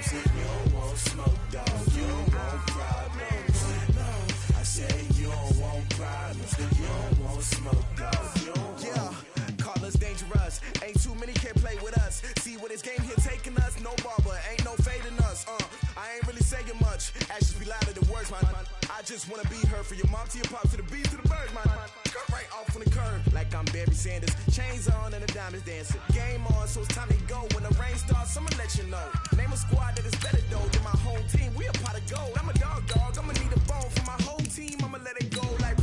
problems. You don't want smoke, dog. You don't want problems. No, I say you don't want problems. You don't want smoke, dog. You don't want. Call us dangerous. Ain't too many can play with us. See where this game here taking us. No barber, ain't no fading us. I ain't really saying much. Actions be louder than words, man. I just wanna be heard from your mom to your pop to the beat to the birds, man. Cut right off on the curb like I'm Barry Sanders. Chains on and the diamonds dancing. Game on, so it's time to go. When the rain starts, I'ma let you know. Name a squad that is better though than my home team. We a pot of gold. I'm a dog. I'ma need a bone for my whole team. I'ma let it go like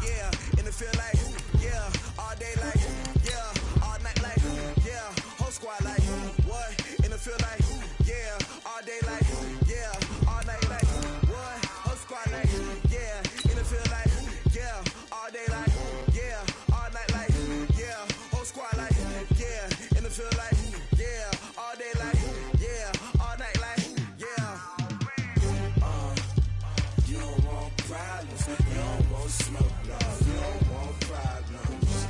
yeah. In the field like yeah. All day like yeah. All night like yeah. Whole squad like what? In the field like yeah. All day like yeah. All night like what? Whole squad like yeah. In the field like yeah. All day like yeah. All night like yeah. Whole squad like yeah. In the field like yeah. All day like yeah. All night like yeah. You don't want problems. You don't want smoke, no. You don't want problems.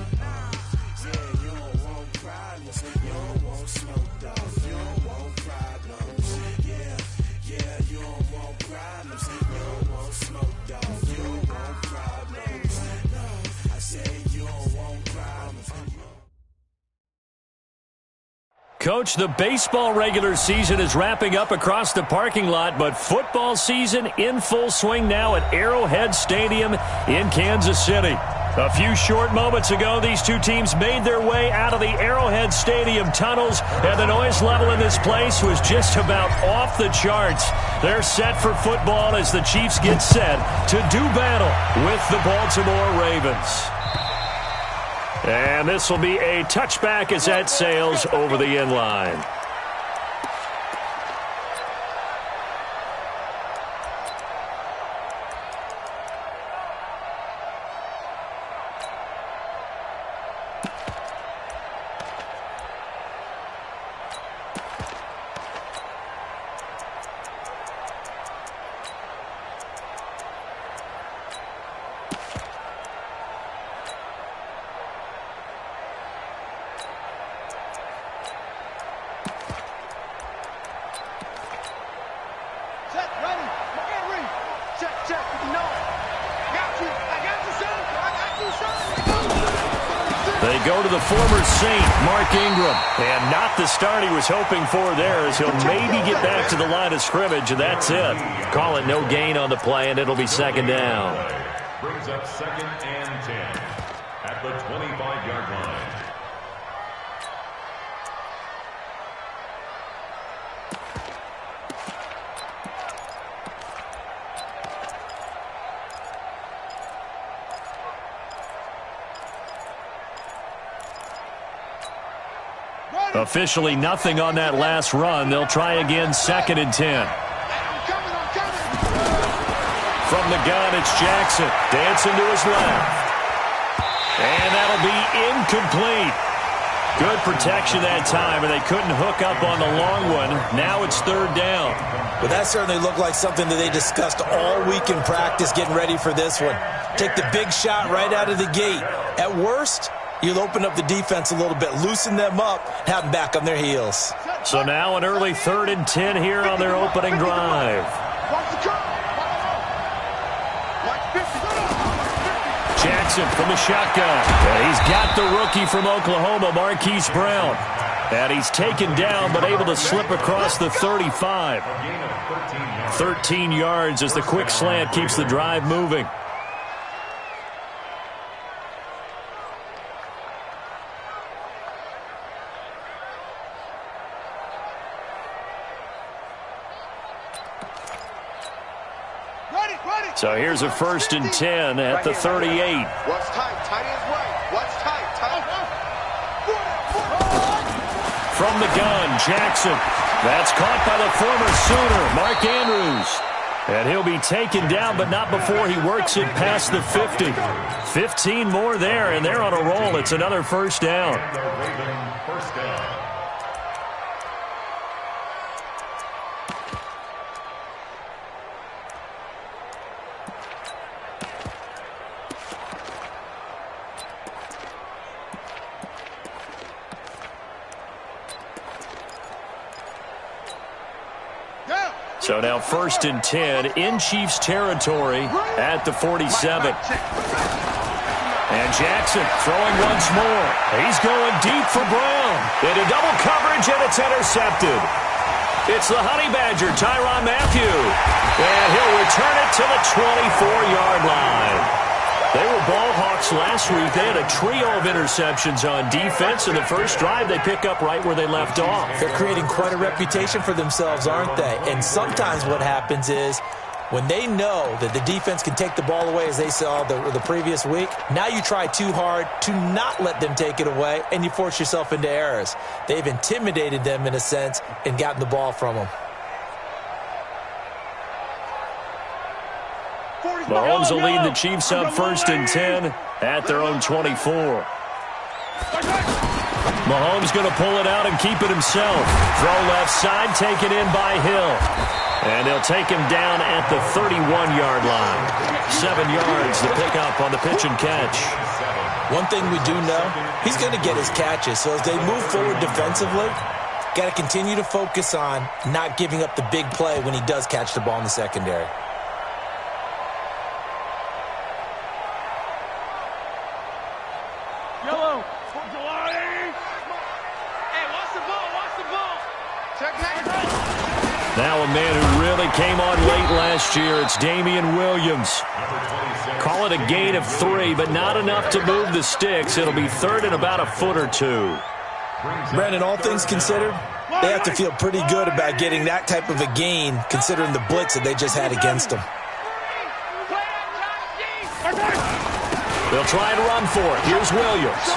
Yeah, you don't want problems. You don't want smoke, dog. You don't want problems. Yeah, you don't want problems. You don't want smoke, dog. You don't want problems. No, I say you don't want problems. Coach, the baseball regular season is wrapping up across the parking lot, but football season in full swing now at Arrowhead Stadium in Kansas City. A few short moments ago, these two teams made their way out of the Arrowhead Stadium tunnels, and the noise level in this place was just about off the charts. They're set for football as the Chiefs get set to do battle with the Baltimore Ravens. And this will be a touchback as that sails over the end line. They go to the former Saint, Mark Ingram. And not the start he was hoping for there, as he'll maybe get back to the line of scrimmage, and that's it. Call it no gain on the play, and it'll be second down. Brings up 2nd and 10 at the 25-yard line. Officially nothing on that last run. They'll try again, 2nd and 10. From the gun, it's Jackson. Dancing to his left. And that'll be incomplete. Good protection that time, and they couldn't hook up on the long one. Now it's 3rd down. Well, that certainly looked like something that they discussed all week in practice, getting ready for this one. Take the big shot right out of the gate. At worst, you'll open up the defense a little bit, loosen them up, have them back on their heels. So now an early 3rd and 10 here on their opening drive. Jackson from the shotgun. And he's got the rookie from Oklahoma, Marquise Brown. And he's taken down but able to slip across the 35. 13 yards as the quick slant keeps the drive moving. So here's a 1st and 10 at the 38. What's tight? Tight is right. What's tight? Tight. From the gun, Jackson. That's caught by the former Sooner, Mark Andrews. And he'll be taken down, but not before he works it past the 50. 15 more there, and they're on a roll. It's another 1st down. First down. So now 1st and 10 in Chiefs territory at the 47. And Jackson throwing once more. He's going deep for Brown. Into double coverage, and it's intercepted. It's the Honey Badger, Tyrann Mathieu. And he'll return it to the 24-yard line. They were ball hawks last week. They had a trio of interceptions on defense. In the first drive, they pick up right where they left off. They're creating quite a reputation for themselves, aren't they? And sometimes what happens is when they know that the defense can take the ball away, as they saw the previous week, now you try too hard to not let them take it away, and you force yourself into errors. They've intimidated them, in a sense, and gotten the ball from them. Mahomes will lead the Chiefs up 1st and 10 at their own 24. Mahomes going to pull it out and keep it himself. Throw left side, taken in by Hill. And they'll take him down at the 31-yard line. 7 yards to pick up on the pitch and catch. One thing we do know, he's going to get his catches. So as they move forward defensively, got to continue to focus on not giving up the big play when he does catch the ball in the secondary. Now a man who really came on late last year, it's Damian Williams. Call it a gain of 3, but not enough to move the sticks. It'll be 3rd and about a foot or 2. Brandon, all things considered, they have to feel pretty good about getting that type of a gain, considering the blitz that they just had against them. They'll try and run for it. Here's Williams.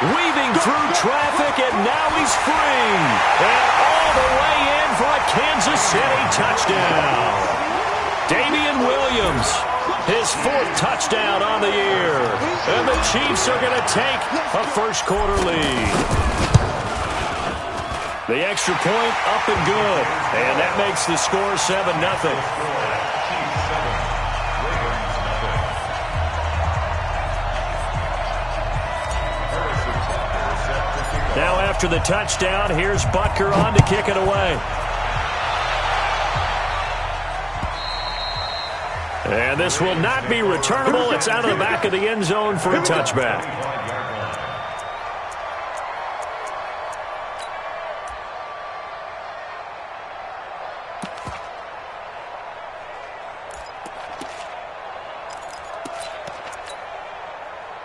Weaving through traffic, and now he's free. And all the way in for a Kansas City touchdown. Damian Williams, his 4th touchdown on the year. And the Chiefs are going to take a first-quarter lead. The extra point up and good. And that makes the score 7-0. Now after the touchdown, here's Butker on to kick it away. And this will not be returnable. It's out of the back of the end zone for a touchback.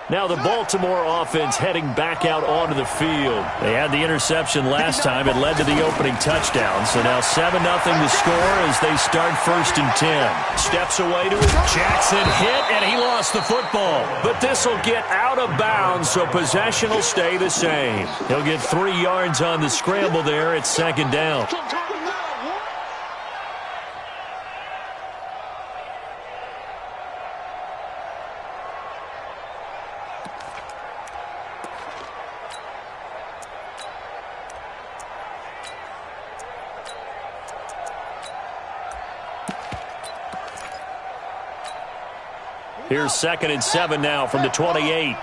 Now the Baltimore offense heading back out onto the field. They had the interception last time. It led to the opening touchdown. So now 7-0 to score as they start 1st and 10. Steps away to it. Jackson hit, and he lost the football. But this will get out of bounds, so possession will stay the same. He'll get 3 yards on the scramble there at 2nd down. Here's 2nd and 7 now from the 28.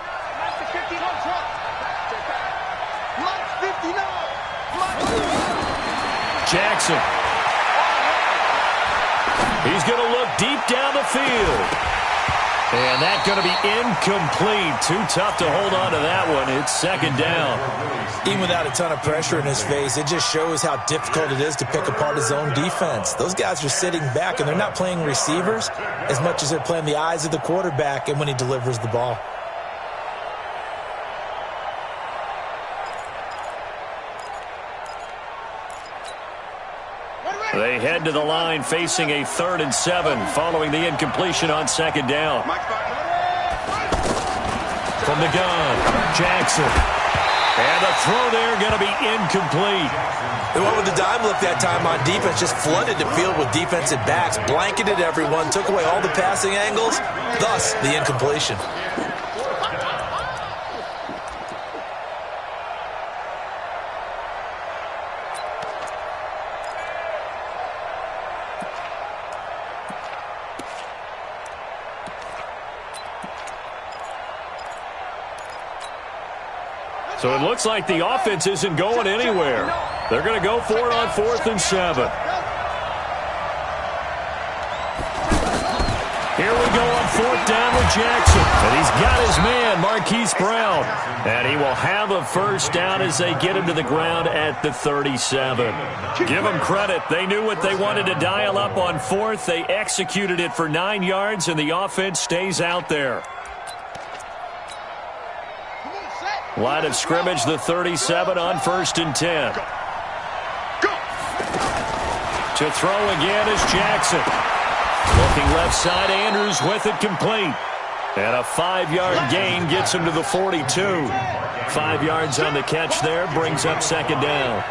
Jackson. He's going to look deep down the field. And that's going to be incomplete. Too tough to hold on to that one. It's 2nd down. Even without a ton of pressure in his face, it just shows how difficult it is to pick apart his own defense. Those guys are sitting back, and they're not playing receivers as much as they're playing the eyes of the quarterback and when he delivers the ball. They head to the line facing a 3rd and 7 following the incompletion on 2nd down. From the gun, Jackson. And the throw there going to be incomplete. They went with the dime look that time on defense, just flooded the field with defensive backs, blanketed everyone, took away all the passing angles, thus the incompletion. So it looks like the offense isn't going anywhere. They're going to go for it on 4th and 7. Here we go on 4th down with Jackson. And he's got his man, Marquise Brown. And he will have a first down as they get him to the ground at the 37. Give them credit. They knew what they wanted to dial up on 4th. They executed it for 9 yards, and the offense stays out there. Line of scrimmage, the 37 on 1st and 10. To throw again is Jackson. Looking left side, Andrews with it complete. And a 5-yard gain gets him to the 42. 5 yards on the catch there, brings up 2nd down.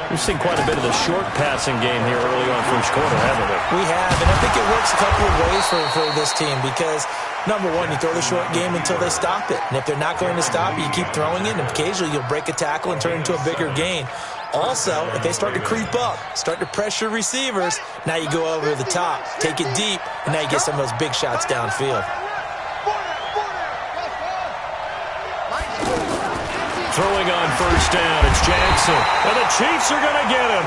We've seen quite a bit of the short passing game here early on first quarter, haven't we? We have, and I think it works a couple of ways for this team because, number one, you throw the short game until they stop it. And if they're not going to stop it, you keep throwing it, and occasionally you'll break a tackle and turn it into a bigger gain. Also, if they start to creep up, start to pressure receivers, now you go over the top, take it deep, and now you get some of those big shots downfield. Throwing on 1st down, it's Jackson. And the Chiefs are going to get him.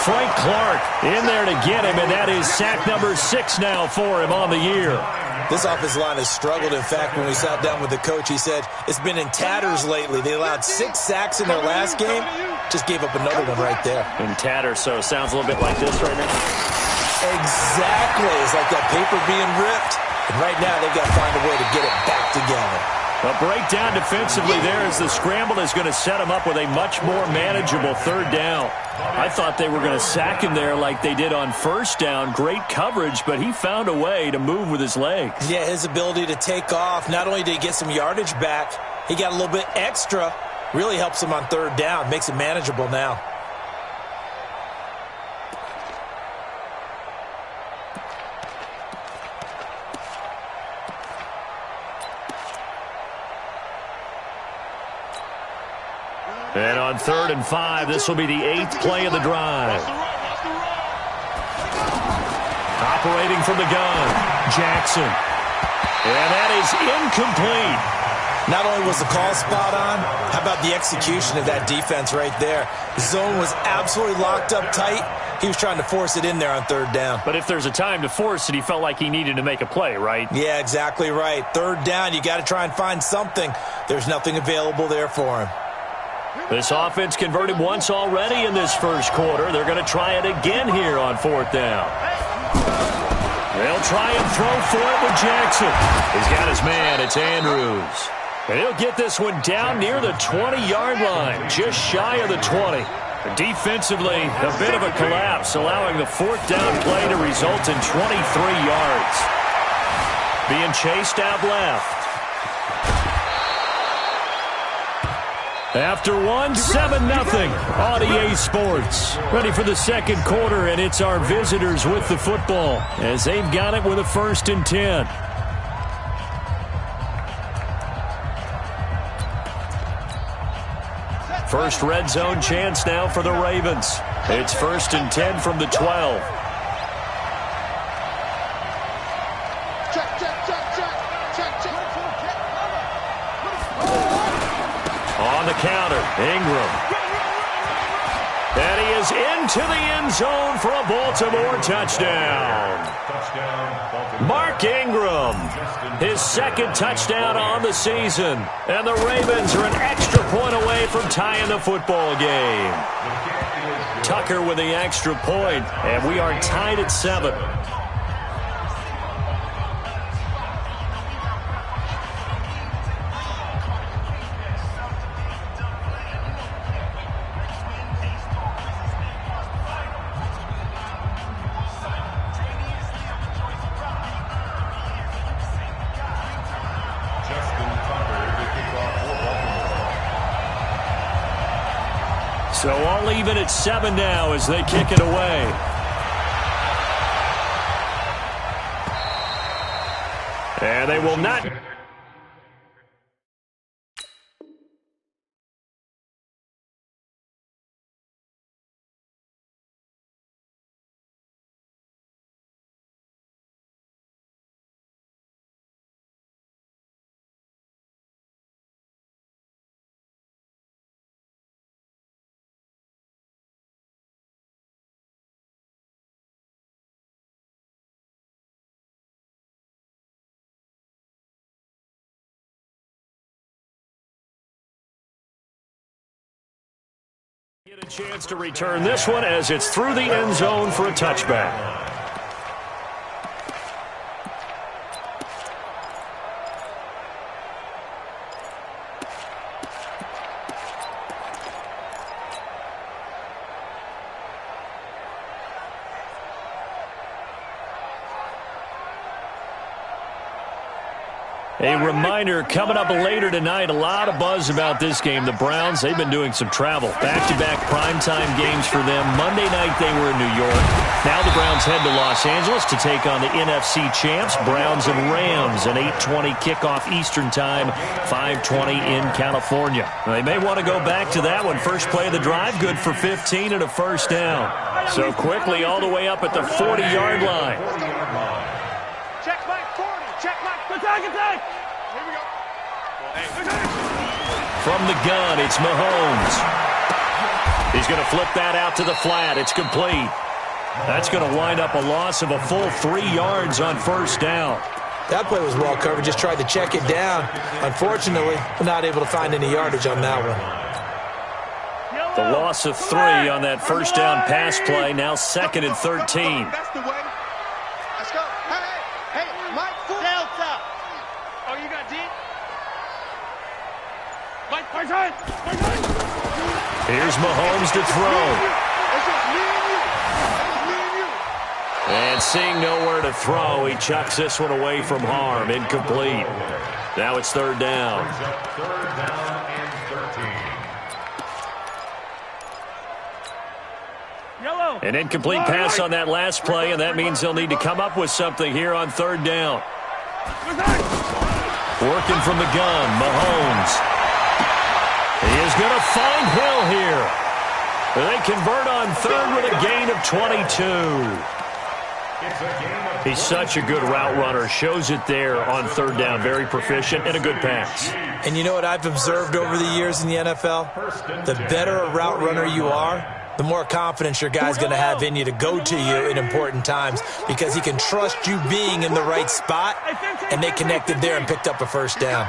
Frank Clark in there to get him, and that is sack number 6 now for him on the year. This offensive line has struggled. In fact, when we sat down with the coach, he said it's been in tatters lately. They allowed 6 sacks in their last game. Just gave up another one right there. In tatters, so it sounds a little bit like this right now. Exactly. It's like that paper being ripped. And right now, they've got to find a way to get it back together. A breakdown defensively there as the scramble is going to set him up with a much more manageable 3rd down. I thought they were going to sack him there like they did on 1st down. Great coverage, but he found a way to move with his legs. Yeah, his ability to take off, not only did he get some yardage back, he got a little bit extra. Really helps him on 3rd down, makes it manageable now. And on 3rd and 5, this will be the 8th play of the drive. Operating from the gun, Jackson. And that is incomplete. Not only was the call spot on, how about the execution of that defense right there? The zone was absolutely locked up tight. He was trying to force it in there on 3rd down. But if there's a time to force it, he felt like he needed to make a play, right? Yeah, exactly right. 3rd down, you got to try and find something. There's nothing available there for him. This offense converted once already in this first quarter. They're going to try it again here on 4th down. They'll try and throw for it with Jackson. He's got his man. It's Andrews. And he'll get this one down near the 20-yard line, just shy of the 20. Defensively, a bit of a collapse, allowing the 4th down play to result in 23 yards. Being chased out left. After 7-0 on EA Sports. Ready for the 2nd quarter, and it's our visitors with the football as they've got it with a 1st and 10. First red zone chance now for the Ravens. It's 1st and 10 from the 12. On the counter, Ingram. And he is into the end zone for a Baltimore touchdown. Mark Ingram, his 2nd touchdown on the season. And the Ravens are an extra point away from tying the football game. Tucker with the extra point, and we are tied at 7. So all even at 7 now as they kick it away. And they will not... Get a chance to return this one as it's through the end zone for a touchback. A reminder, coming up later tonight, a lot of buzz about this game. The Browns, they've been doing some travel. Back-to-back primetime games for them. Monday night they were in New York. Now the Browns head to Los Angeles to take on the NFC champs, Browns and Rams. An 8:20 kickoff Eastern time, 5:20 in California. They may want to go back to that one. First play of the drive, good for 15 and a first down. So quickly all the way up at the 40-yard line. Check my 40. Check my attack. Here we go. From the gun, it's Mahomes. He's going to flip that out to the flat. It's complete. That's going to wind up a loss of a full 3 yards on first down. That play was well covered. Just tried to check it down. Unfortunately, not able to find any yardage on that one. The loss of 3 on that first down pass play. Now 2nd and 13. That's the way. Let's go. Hey, Mike. Delta. Oh, you got D? Mike, Here's Mahomes to throw. It's just me and you. It's me and you. And seeing nowhere to throw, he chucks this one away from harm. Incomplete. Now it's 3rd down. Third down and 13. Yellow. An incomplete pass on that last play, and that means they'll need to come up with something here on 3rd down. Working from the gun, Mahomes. He is going to find Hill here. They convert on 3rd with a gain of 22. He's such a good route runner. Shows it there on 3rd down. Very proficient and a good pass. And you know what I've observed over the years in the NFL? The better a route runner you are, the more confidence your guy's going to have in you to go to you in important times because he can trust you being in the right spot, and they connected there and picked up a first down.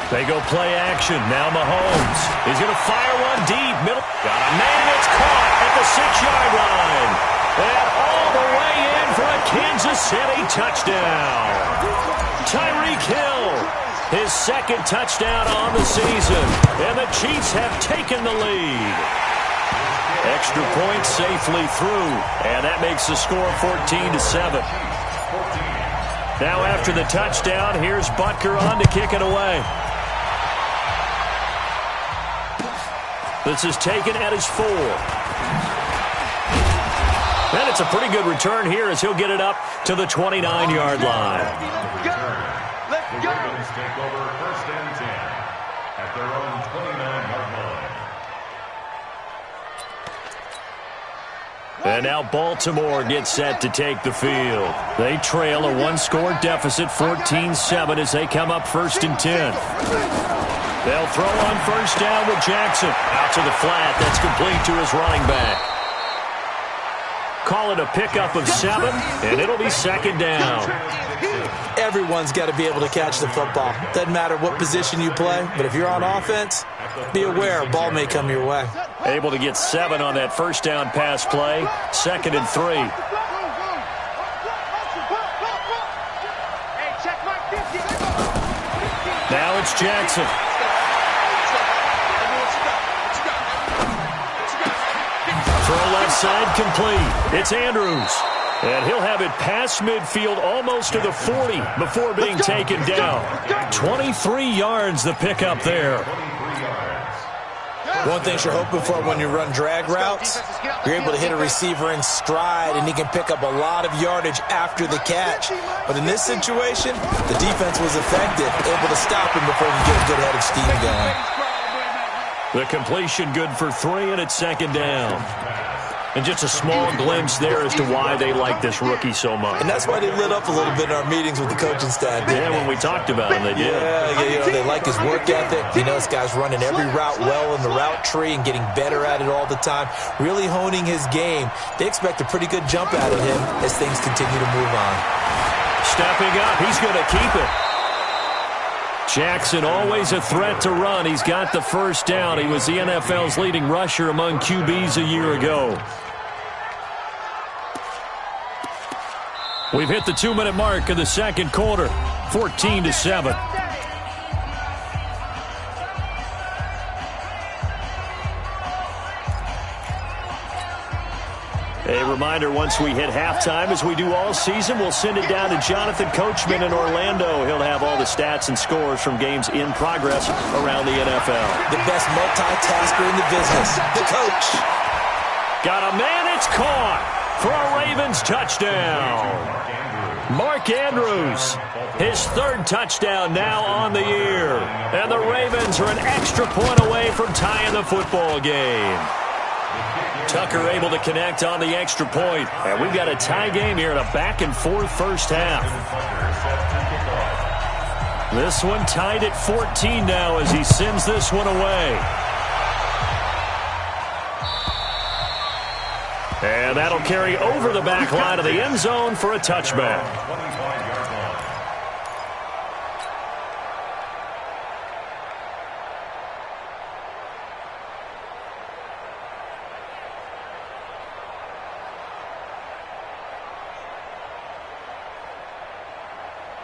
They go play action. Now Mahomes. He's going to fire one deep. Middle. Got a man that's caught at the 6-yard line. And all the way in for a Kansas City touchdown. Tyreek Hill. His 2nd touchdown on the season. And the Chiefs have taken the lead. Extra point safely through. And that makes the score 14-7. Now after the touchdown, here's Butker on to kick it away. This is taken at his 4. And it's a pretty good return here as he'll get it up to the 29-yard line. Let's go. Ravens take over 1st and 10 at their own 29-yard line. And now Baltimore gets set to take the field. They trail a 1-score deficit, 14-7, as they come up 1st and 10. They'll throw on 1st down with Jackson. Out to the flat. That's complete to his running back. Call it a pickup of 7, and it'll be 2nd down. Everyone's got to be able to catch the football. Doesn't matter what position you play, but if you're on offense, be aware a ball may come your way. Able to get 7 on that 1st down pass play. 2nd and 3. Hey, check my 50. Now it's Jackson. Throw left side complete. It's Andrews. And he'll have it past midfield almost to the 40 before being taken down. 23 yards the pickup there. One thing you're hoping for when you run drag routes, you're able to hit a receiver in stride, and he can pick up a lot of yardage after the catch. But in this situation, the defense was effective, able to stop him before he could get a good head of steam going. The completion good for 3, and it's 2nd down. And just a small glimpse there as to why they like this rookie so much. And that's why they lit up a little bit in our meetings with the coaching staff. Yeah, when we talked about him, they did. Yeah, they like his work ethic. You know, this guy's running every route well in the route tree and getting better at it all the time, really honing his game. They expect a pretty good jump out of him as things continue to move on. Stepping up, he's going to keep it. Jackson always a threat to run. He's got the first down. He was the NFL's leading rusher among QBs a year ago. We've hit the 2-minute mark of the second quarter, 14-7. A reminder, once we hit halftime, as we do all season, we'll send it down to Jonathan Coachman in Orlando. He'll have all the stats and scores from games in progress around the NFL. The best multitasker in the business, the coach. Got a man, it's caught for a Ravens touchdown. Mark Andrews, his third touchdown now on the year. And the Ravens are an extra point away from tying the football game. Tucker able to connect on the extra point. And we've got a tie game here in a back-and-forth first half. This one tied at 14 now as he sends this one away. And that'll carry over the back line of the end zone for a touchback.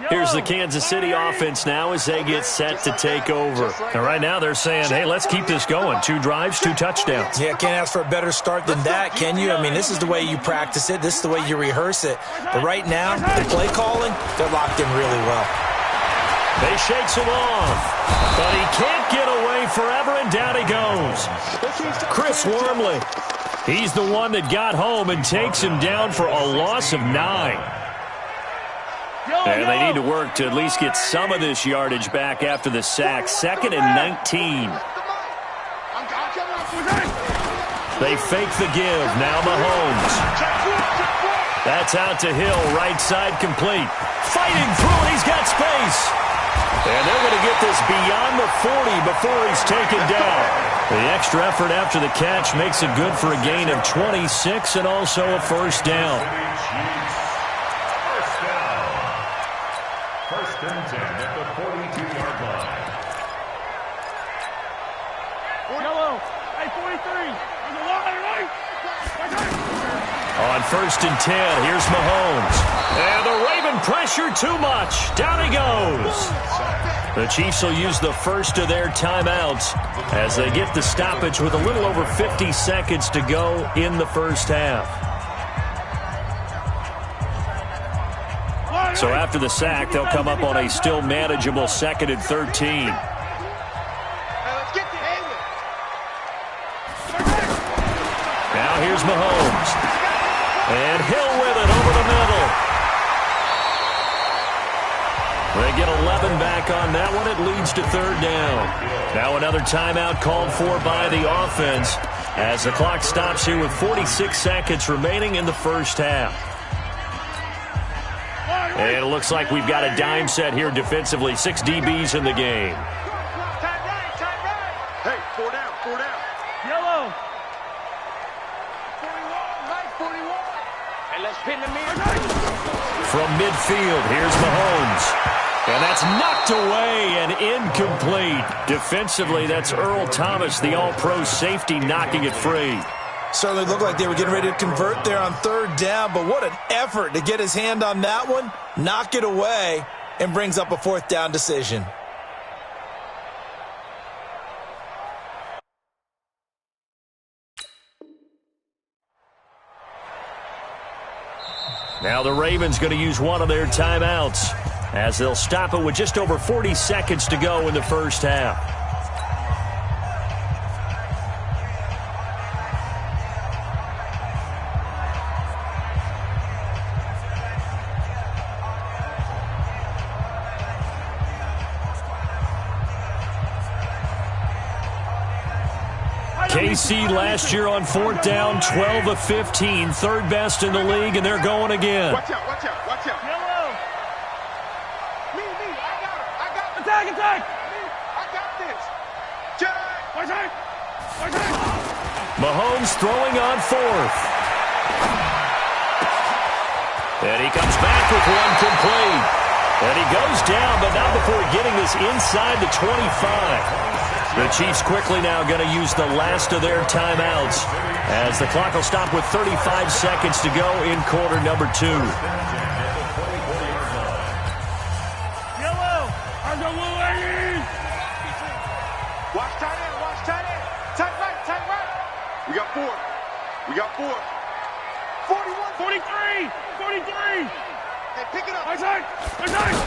Here's the Kansas City offense now as they get set to take over. And right now they're saying, hey, let's keep this going. 2 drives, 2 touchdowns. Yeah, can't ask for a better start than that, can you? I mean, this is the way you practice it. This is the way you rehearse it. But right now, the play calling, they're locked in really well. They shakes him off, but he can't get away forever, and down he goes. Chris Wormley, he's the one that got home and takes him down for a loss of 9. And they need to work to at least get some of this yardage back after the sack. 2nd and 19. They fake the give. Now Mahomes. That's out to Hill. Right side complete. Fighting through it. He's got space. And they're going to get this beyond the 40 before he's taken down. The extra effort after the catch makes it good for a gain of 26 and also a first down. First and 10 at the 42-yard line. Yellow. Hey, 43. On the line, right? On 1st and 10, here's Mahomes. And the Raven pressure too much. Down he goes. The Chiefs will use the first of their timeouts as they get the stoppage with a little over 50 seconds to go in the first half. So after the sack, they'll come up on a still manageable 2nd and 13. Now here's Mahomes. And Hill with it over the middle. They get 11 back on that one. It leads to 3rd down. Now another timeout called for by the offense as the clock stops here with 46 seconds remaining in the first half. And it looks like we've got a dime set here defensively. 6 DBs in the game. Hey, 4 down, 4 down. Yellow. 41, right, 41. Hey, let's pin the mirror. From midfield, here's Mahomes. And that's knocked away and incomplete. Defensively, that's Earl Thomas, the all-pro safety, knocking it free. Certainly looked like they were getting ready to convert there on 3rd down, but what an effort to get his hand on that one, knock it away, and brings up a 4th down decision. Now the Ravens going to use one of their timeouts as they'll stop it with just over 40 seconds to go in the first half. KC last year on 4th down, 12 of 15, 3rd best in the league, and they're going again. Watch out, watch out, watch out. Yellow. Me, I got it. Attack, attack. Me, I got this. Jack. Watch out. Mahomes throwing on 4th. And he comes back with one complete. And he goes down, but not before getting this inside the 25. The Chiefs quickly now going to use the last of their timeouts as the clock will stop with 35 seconds to go in quarter number 2. Yellow! Watch tight end, watch tight end. Tight right, tight right. We got 4. We got 4. 41. 43! 43! Hey, pick it up. My side! My side!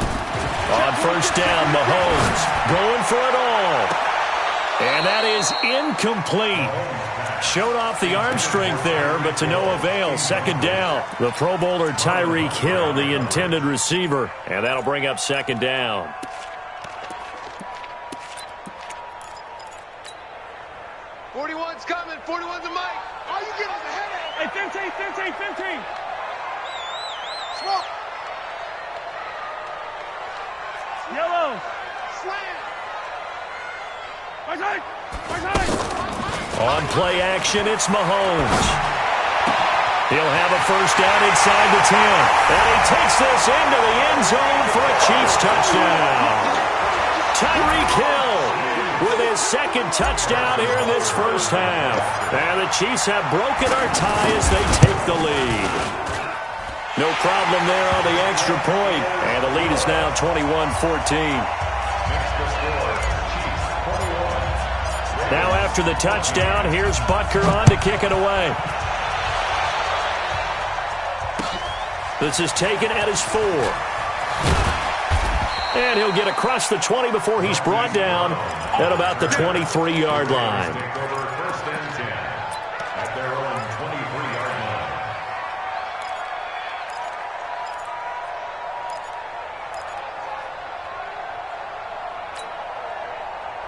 On first down, Mahomes going for it all. And that is incomplete. Showed off the arm strength there, but to no avail. Second down. The Pro Bowler Tyreek Hill, the intended receiver. And that'll bring up second down. '41's coming. 41's the mic. All you get is a headache. Hey, 15! Smoke. Yellow! Slam. My side! My side! On play action, it's Mahomes. He'll have a first down inside the 10. And he takes this into the end zone for a Chiefs touchdown. Tyreek Hill with his second touchdown here in this first half. And the Chiefs have broken our tie as they take the lead. No problem there on the extra point. And the lead is now 21-14. Now after the touchdown, here's Butker on to kick it away. This is taken at his 4. And he'll get across the 20 before he's brought down at about the 23-yard line. First and 10 at their own 23-yard line.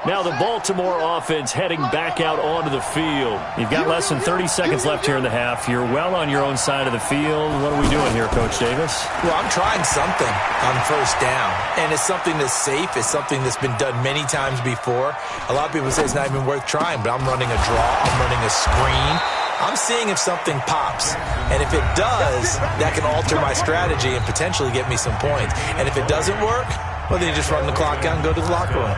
Now the Baltimore offense heading back out onto the field. You've got less than 30 seconds left here in the half. You're well on your own side of the field. What are we doing here, Coach Davis? Well, I'm trying something on first down, and it's something that's safe. It's something that's been done many times before. A lot of people say it's not even worth trying, but I'm running a draw. I'm running a screen. I'm seeing if something pops, and if it does, that can alter my strategy and potentially get me some points. And if it doesn't work, well, then you just run the clock out and go to the locker room.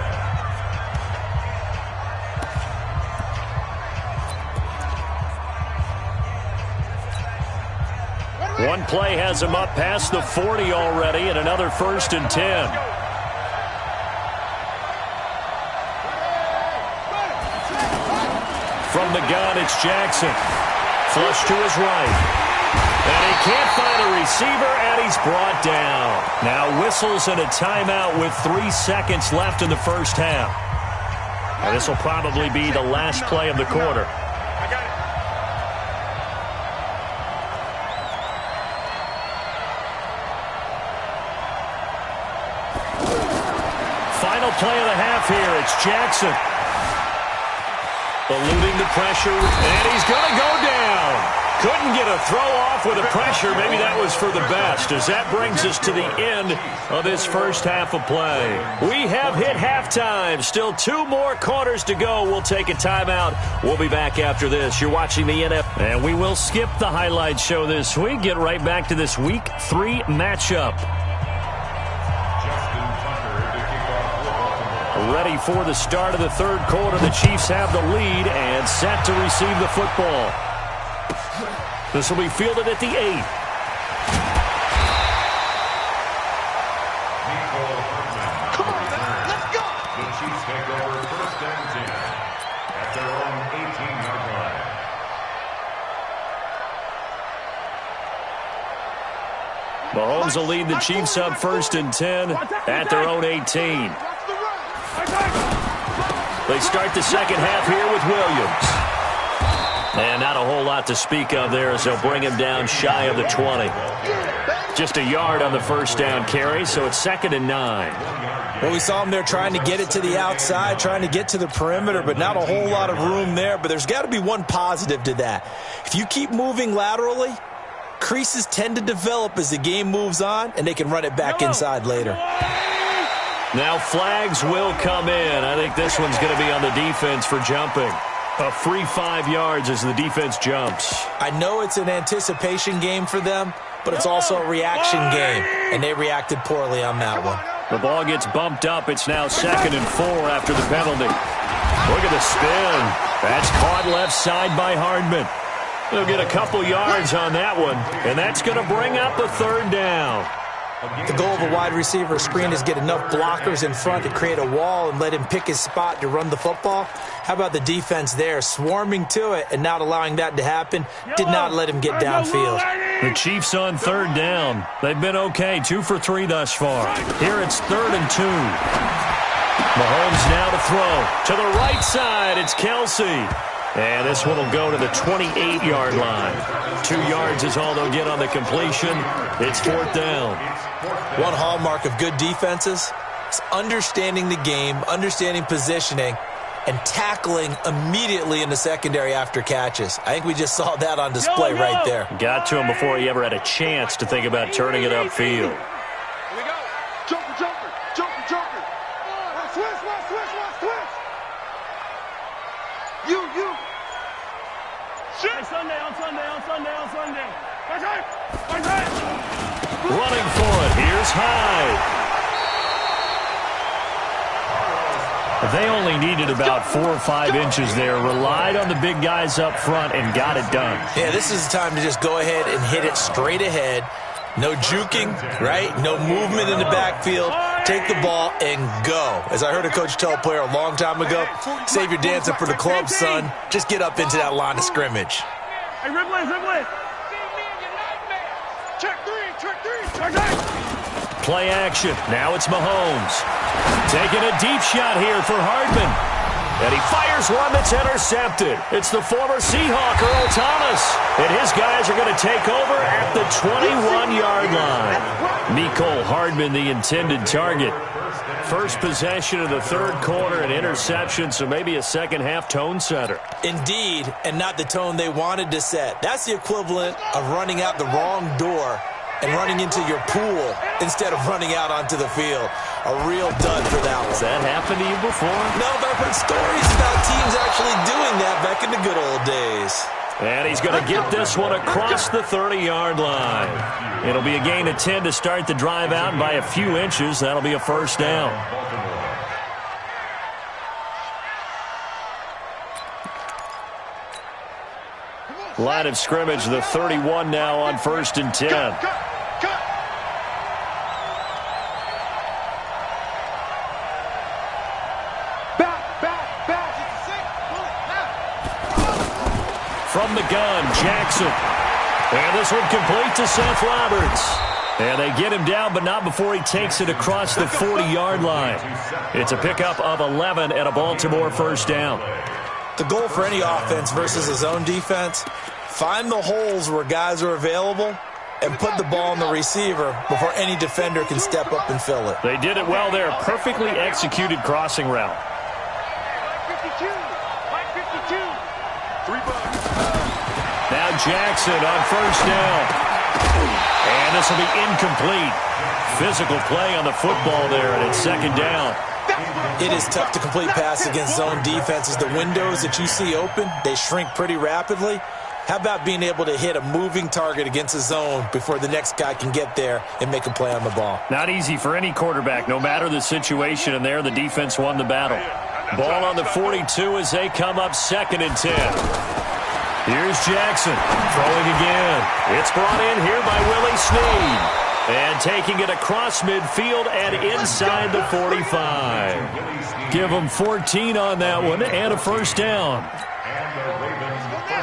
One play has him up past the 40 already, and another first and 10. From the gun, it's Jackson. Flush to his right. And he can't find a receiver, and he's brought down. Now whistles and a timeout with 3 seconds left in the first half. And this will probably be the last play of the quarter. Final play of the half here. It's Jackson. Eluding the pressure, and he's going to go down. Couldn't get a throw off with the pressure. Maybe that was for the best, as that brings us to the end of this first half of play. We have hit halftime. Still 2 more quarters to go. We'll take a timeout. We'll be back after this. You're watching the NFL, and we will skip the highlight show this week. Get right back to this Week 3 matchup. Ready for the start of the third quarter. The Chiefs have the lead and set to receive the football. This will be fielded at the 8. Come on, man. Let's go. The Chiefs take over first and 10 at their own 18-yard line. Mahomes will lead the Chiefs up first and 10 at their own 18. They start the second half here with Williams. And not a whole lot to speak of there as they'll bring him down shy of the 20. Just a yard on the first down carry, so it's 2nd and 9. Well, we saw him there trying to get it to the outside, trying to get to the perimeter, but not a whole lot of room there. But there's got to be one positive to that. If you keep moving laterally, creases tend to develop as the game moves on, and they can run it back inside later. Now flags will come in. I think this one's going to be on the defense for jumping. A free 5 yards as the defense jumps. I know it's an anticipation game for them, but it's also a reaction game, and they reacted poorly on that one. The ball gets bumped up. It's now 2nd and 4 after the penalty. Look at the spin. That's caught left side by Hardman. They'll get a couple yards on that one, and that's going to bring up a 3rd down. The goal of a wide receiver screen is get enough blockers in front to create a wall and let him pick his spot to run the football. How about the defense there, swarming to it and not allowing that to happen? Did not let him get downfield. The Chiefs on 3rd down. They've been okay, 2 for 3 thus far. Here it's 3rd and 2. Mahomes now to throw. To the right side, it's Kelsey. And this one will go to the 28-yard line. 2 yards is all they'll get on the completion. It's 4th down. One hallmark of good defenses is understanding the game, understanding positioning, and tackling immediately in the secondary after catches. I think we just saw that on display right there. Got to him before he ever had a chance to think about turning it upfield. Here we go. Joker, joker, joker, joker. Switch, switch. You. Shit. Sunday. Running for it. Here's Hyde. They only needed about 4 or 5 inches there. Relied on the big guys up front and got it done. Yeah, this is the time to just go ahead and hit it straight ahead. No juking, right? No movement in the backfield. Take the ball and go. As I heard a coach tell a player a long time ago, save your dancing for the club, son. Just get up into that line of scrimmage. Hey, Ripley. Check three. Play action. Now it's Mahomes. Taking a deep shot here for Hardman. And he fires one that's intercepted. It's the former Seahawk, Earl Thomas. And his guys are going to take over at the 21-yard line. Mecole Hardman, the intended target. First possession of the 3rd quarter, an interception, so maybe a second-half tone setter. Indeed, and not the tone they wanted to set. That's the equivalent of running out the wrong door and running into your pool instead of running out onto the field. A real dud for that one. Has that happened to you before? No, but I've heard stories about teams actually doing that back in the good old days. And he's going to get this one across the 30-yard line. It'll be a gain of 10 to start the drive out, and by a few inches, that'll be a 1st down. Line of scrimmage, the 31 now on 1st and 10. Cut. From the gun, Jackson. And this one complete to Seth Roberts. And they get him down, but not before he takes it across the 40-yard line. It's a pickup of 11 and a Baltimore 1st down. The goal for any offense versus his own defense, find the holes where guys are available and put the ball on the receiver before any defender can step up and fill it. They did it well there. Perfectly executed crossing route. 52. Now Jackson on 1st down. And this will be incomplete. Physical play on the football there, and it's 2nd down. It is tough to complete passes against zone defenses. The windows that you see open, they shrink pretty rapidly. How about being able to hit a moving target against a zone before the next guy can get there and make a play on the ball? Not easy for any quarterback, no matter the situation, and there the defense won the battle. Ball on the 42 as they come up 2nd and 10. Here's Jackson throwing again. It's brought in here by Willie Snead. And taking it across midfield and inside the 45. Give them 14 on that one and a 1st down.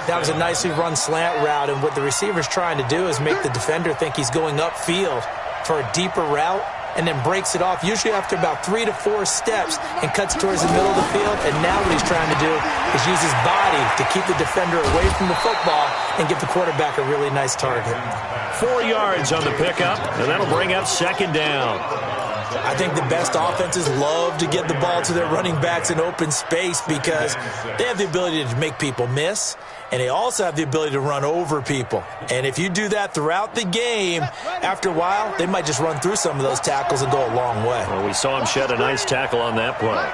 That was a nicely run slant route, and what the receiver's trying to do is make the defender think he's going upfield for a deeper route, and then breaks it off, usually after about 3 to 4 steps, and cuts towards the middle of the field. And now what he's trying to do is use his body to keep the defender away from the football and give the quarterback a really nice target. 4 yards on the pickup, and that'll bring up 2nd down. I think the best offenses love to get the ball to their running backs in open space because they have the ability to make people miss, and they also have the ability to run over people. And if you do that throughout the game, after a while, they might just run through some of those tackles and go a long way. Well, we saw him shed a nice tackle on that play.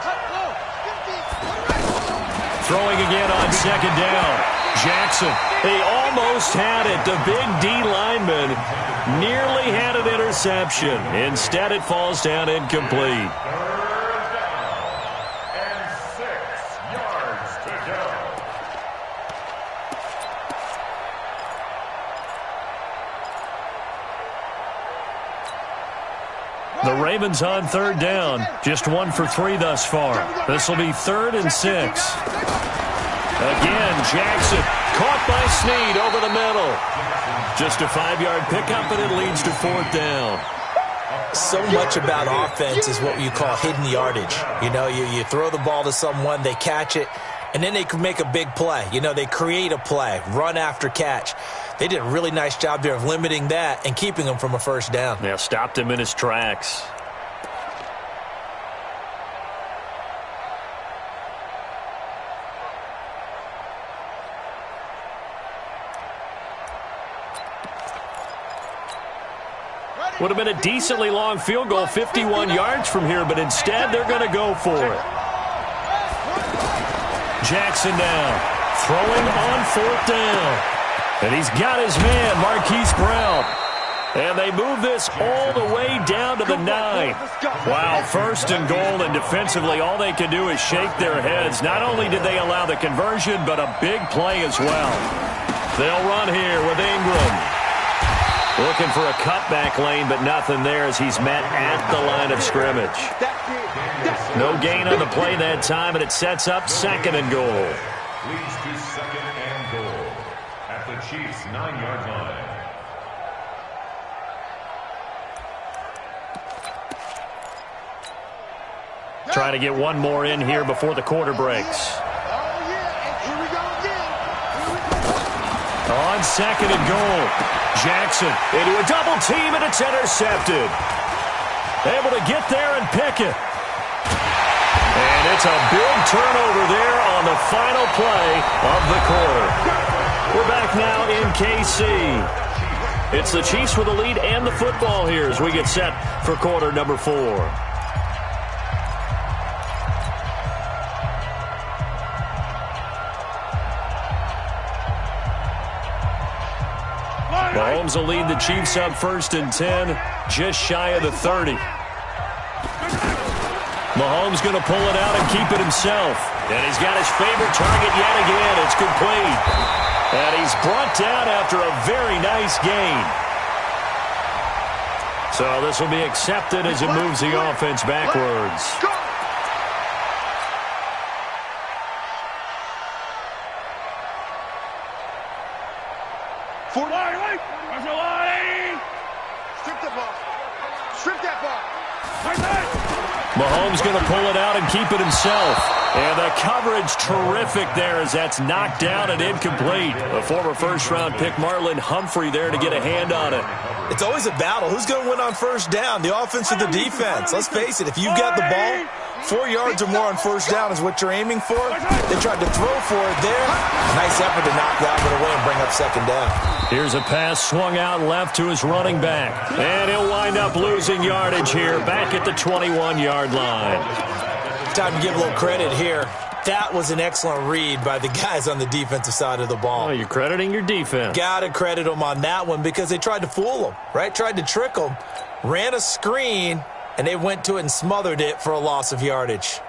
Throwing again on 2nd down. Jackson He almost had it. The big D lineman nearly had an interception. Instead, it falls down incomplete. The Ravens on third down. Just 1 for 3 thus far. This will be 3rd and 6. Again, Jackson caught by Snead over the middle. Just a 5-yard pickup, and it leads to 4th down. So much about offense is what you call hidden yardage. You know, you throw the ball to someone, they catch it, and then they can make a big play. You know, they create a play, run after catch. They did a really nice job there of limiting that and keeping him from a first down. Yeah, stopped him in his tracks. Would have been a decently long field goal, 51 yards from here, but instead they're going to go for it. Jackson now, throwing on 4th down. And he's got his man, Marquise Brown. And they move this all the way down to the 9. Wow, 1st and goal, and defensively all they can do is shake their heads. Not only did they allow the conversion, but a big play as well. They'll run here with Ingram. Looking for a cutback lane, but nothing there as he's met at the line of scrimmage. No gain on the play that time, and it sets up 2nd and goal. Leads to 2nd and goal at the Chiefs' 9-yard line. Trying to get one more in here before the quarter breaks. On 2nd and goal, Jackson into a double team, and it's intercepted. Able to get there and pick it. And it's a big turnover there on the final play of the quarter. We're back now in KC. It's the Chiefs with the lead and the football here as we get set for quarter number 4. Mahomes will lead the Chiefs up 1st and 10, just shy of the 30. Mahomes going to pull it out and keep it himself. And he's got his favorite target yet again. It's complete. And he's brought down after a very nice gain. So this will be accepted as it moves the offense backwards. Mahomes going to pull it out and keep it himself. And the coverage terrific there as that's knocked down and incomplete. A former first-round pick, Marlon Humphrey, there to get a hand on it. It's always a battle. Who's going to win on first down, the offense or the defense? Let's face it, if you've got the ball, 4 yards or more on first down is what you're aiming for. They tried to throw for it there. Nice effort to knock that one away and bring up 2nd down. Here's a pass swung out left to his running back. And he'll wind up losing yardage here back at the 21-yard line. Time to give a little credit here. That was an excellent read by the guys on the defensive side of the ball. Oh, you're crediting your defense. Got to credit them on that one because they tried to fool them, right? Tried to trick them. Ran a screen, and they went to it and smothered it for a loss of yardage.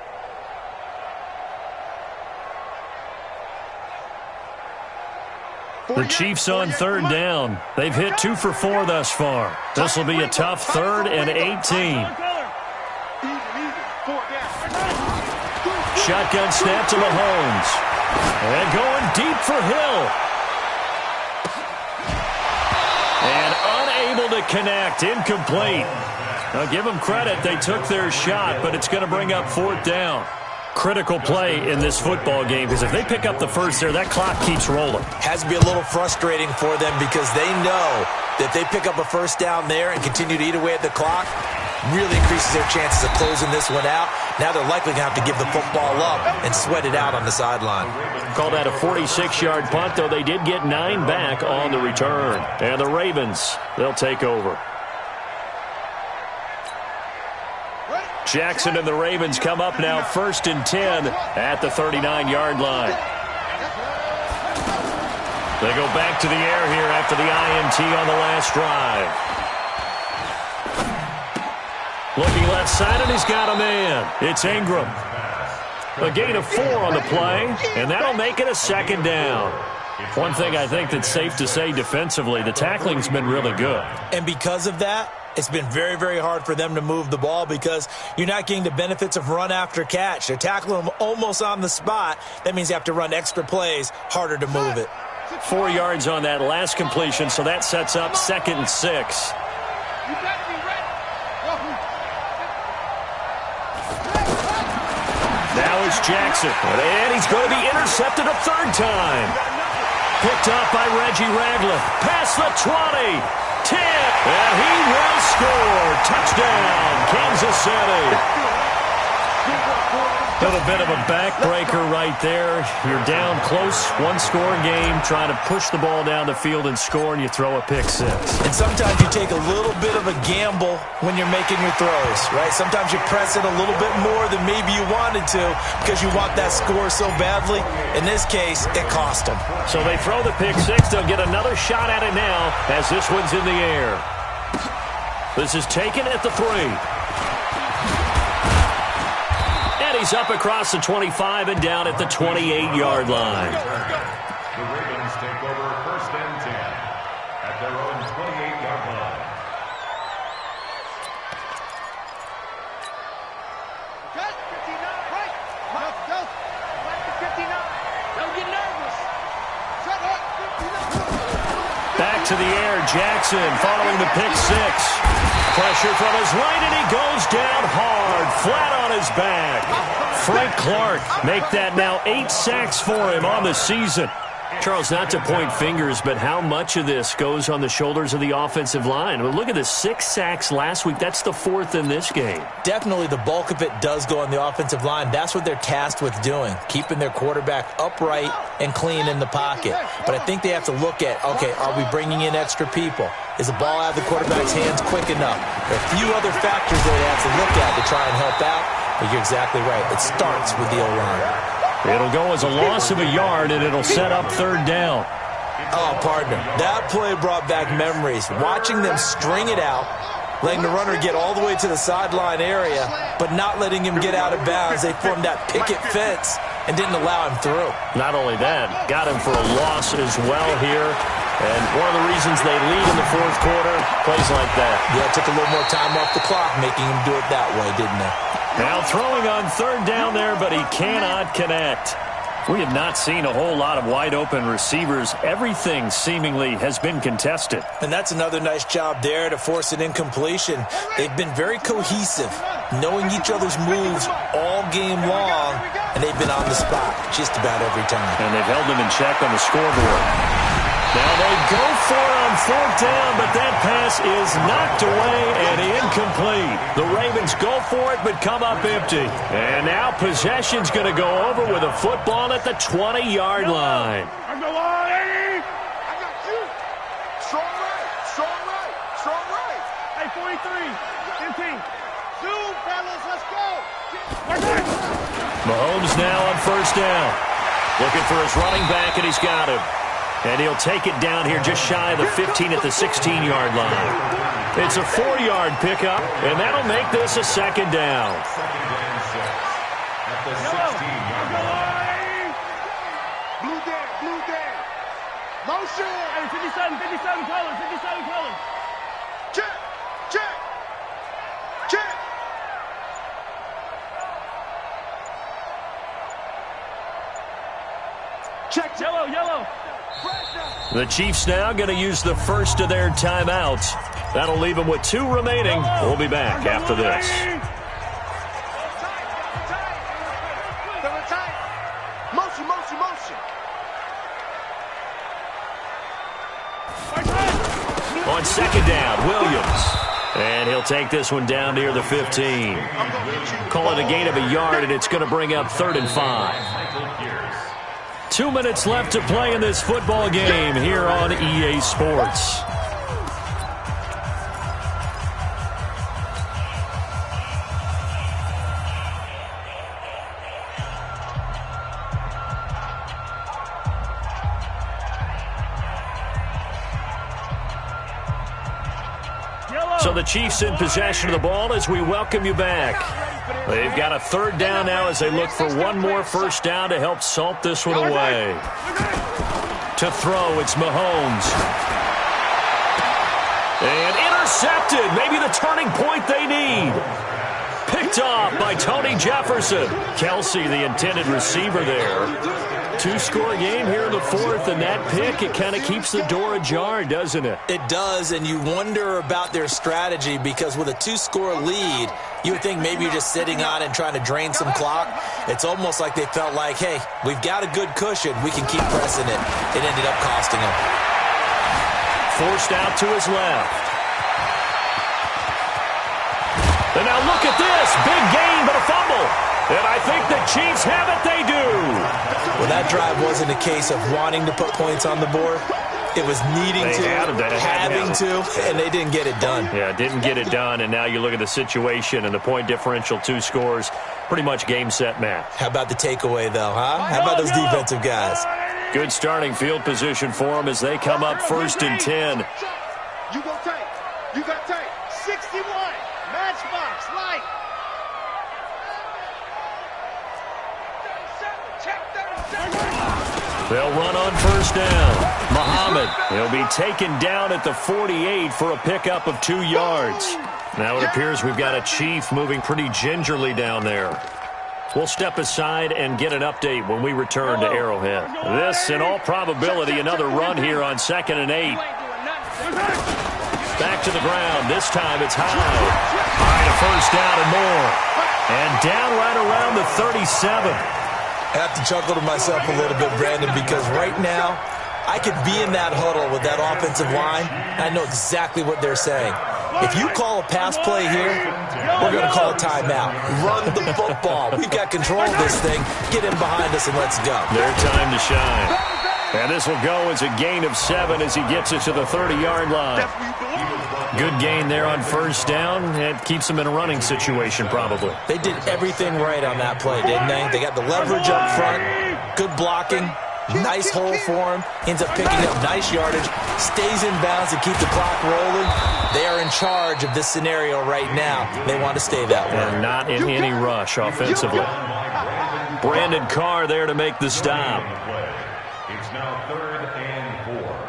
The Chiefs on 3rd down. They've hit 2 for 4 thus far. This will be a tough 3rd and 18. Shotgun snap to Mahomes. And going deep for Hill. And unable to connect. Incomplete. Now give them credit. They took their shot, but it's going to bring up 4th down. Critical play in this football game because if they pick up the first there, that clock keeps rolling. Has to be a little frustrating for them because they know that they pick up a first down there and continue to eat away at the clock, really increases their chances of closing this one out. Now they're likely going to have to give the football up and sweat it out on the sideline. Call that a 46-yard punt, though they did get 9 back on the return. And the Ravens, they'll take over. Jackson and the Ravens come up now 1st and 10 at the 39-yard line. They go back to the air here after the INT on the last drive. Looking left side, and he's got a man. It's Ingram. A gain of 4 on the play, and that'll make it a second down. One thing I think that's safe to say defensively, the tackling's been really good. And because of that, it's been very, very hard for them to move the ball because you're not getting the benefits of run after catch. They're tackling them almost on the spot. That means you have to run extra plays, harder to move it. 4 yards on that last completion, so that sets up 2nd and 6. You better be ready. Now it's Jackson, and he's going to be intercepted a 3rd time. Picked up by Reggie Ragland. Past the 20, 10, and he will score. Touchdown, Kansas City. A little bit of a backbreaker right there. You're down close, 1-score game, trying to push the ball down the field and score, and you throw a pick 6. And sometimes you take a little bit of a gamble when you're making your throws, right? Sometimes you press it a little bit more than maybe you wanted to because you want that score so badly. In this case, it cost them. So they throw the pick 6. They'll get another shot at it now as this one's in the air. This is taken at the 3. He's up across the 25 and down at the 28-yard line. The Ravens take over 1st and 10 at their own 28-yard line. Okay, 59, right. Go. Right to 59. Don't get nervous. Shut up, 59. Back to the air, Jackson following the pick 6. Pressure from his right, and he goes down hard, flat on his back. Frank Clark make that now 8 sacks for him on the season. Charles, not to point fingers, but how much of this goes on the shoulders of the offensive line? Well, look at the 6 sacks last week. That's the 4th in this game. Definitely the bulk of it does go on the offensive line. That's what they're tasked with doing, keeping their quarterback upright and clean in the pocket. But I think they have to look at, okay, are we bringing in extra people? Is the ball out of the quarterback's hands quick enough? There are a few other factors that they have to look at to try and help out. But you're exactly right. It starts with the O-line. It'll go as a loss of a yard, and it'll set up 3rd down. Oh, partner, that play brought back memories. Watching them string it out, letting the runner get all the way to the sideline area, but not letting him get out of bounds. They formed that picket fence and didn't allow him through. Not only that, got him for a loss as well here. And one of the reasons they lead in the 4th quarter, plays like that. Yeah, it took a little more time off the clock, making him do it that way, didn't it? Now throwing on 3rd down there, but he cannot connect. We have not seen a whole lot of wide-open receivers. Everything seemingly has been contested. And that's another nice job there to force an incompletion. They've been very cohesive, knowing each other's moves all game long, and they've been on the spot just about every time. And they've held them in check on the scoreboard. Now they go for it on 4th down, but that pass is knocked away and incomplete. The Ravens go for it, but come up empty. And now possession's going to go over with a football at the 20-yard line. I'm the line. I got you. Strong right. Strong right. Strong right. Hey, 43, 15. Zoom, fellas, let's go. Mahomes now on 1st down. Looking for his running back, and he's got him. And he'll take it down here just shy of the 15 at the 16-yard line. It's a 4-yard pickup, and that'll make this a 2nd down. 2nd and 6 at the 16-yard line. Blue dead. Blue dead. Motion. Hey, 57 colors, 57 colors. Check. Check. Check. Check. Yellow. The Chiefs now going to use the first of their timeouts. That'll leave them with 2 remaining. We'll be back after this. Motion, motion, motion. On 2nd down, Williams. And he'll take this one down near the 15. Call it a gain of a yard, and it's going to bring up 3rd and 5. 2 minutes left to play in this football game here on EA Sports. So the Chiefs in possession of the ball as we welcome you back. They've got a third down now as they look for one more first down to help salt this one away. To throw, it's Mahomes. And intercepted. Maybe the turning point they need. Picked off by Tony Jefferson. Kelsey, the intended receiver there. Two-score game here in the fourth, and that pick, it kind of keeps the door ajar, doesn't it? It does, and you wonder about their strategy because with a two-score lead, you would think maybe you're just sitting on it and trying to drain some clock. It's almost like they felt like, hey, we've got a good cushion. We can keep pressing it. It ended up costing them. Forced out to his left. And now look at this. Big gain, but a fumble. And I think the Chiefs have it. They do. Well, that drive wasn't a case of wanting to put points on the board. It was needing having to, and they didn't get it done. Yeah, didn't get it done, and now you look at the situation and the point differential, 2 scores, pretty much game, set, match. How about the takeaway, though, huh? How about those defensive guys? Good starting field position for them as they come up 1st and 10. You go tight. You got tight. 61. Matchbox. Light. 37. Check 37. They'll run on first down. Muhammad, he'll be taken down at the 48 for a pickup of 2 yards. Now it appears we've got a Chief moving pretty gingerly down there. We'll step aside and get an update when we return to Arrowhead. This, in all probability, another run here on 2nd and 8. Back to the ground. This time it's high. High to first down and more. And down right around the 37. I have to chuckle to myself a little bit, Brandon, because right now I could be in that huddle with that offensive line. I know exactly what they're saying. If you call a pass play here, we're going to call a timeout. Run the football. We've got control of this thing. Get in behind us and let's go. Their time to shine. And this will go as a gain of 7 as he gets it to the 30-yard line. Good gain there on first down. It keeps them in a running situation probably. They did everything right on that play, didn't they? They got the leverage up front, good blocking, nice hole for him, ends up picking up nice yardage, stays in bounds to keep the clock rolling. They are in charge of this scenario right now. They want to stay that way. And not in any rush offensively. Brandon Carr there to make the stop. It's now 3rd and 4.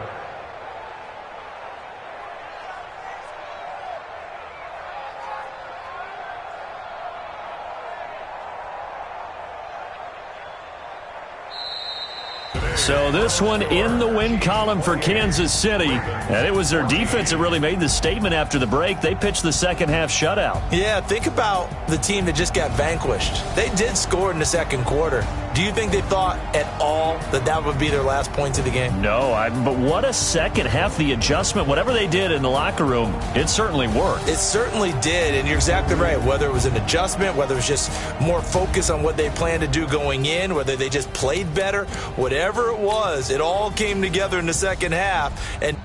So this one in the win column for Kansas City. And it was their defense that really made the statement after the break. They pitched the second half shutout. Yeah, think about the team that just got vanquished. They did score in the second quarter. Do you think they thought at all that that would be their last points of the game? No, but what a second half. The adjustment, whatever they did in the locker room, it certainly worked. It certainly did, and you're exactly right. Whether it was an adjustment, whether it was just more focus on what they planned to do going in, whether they just played better, whatever it was, it all came together in the second half. And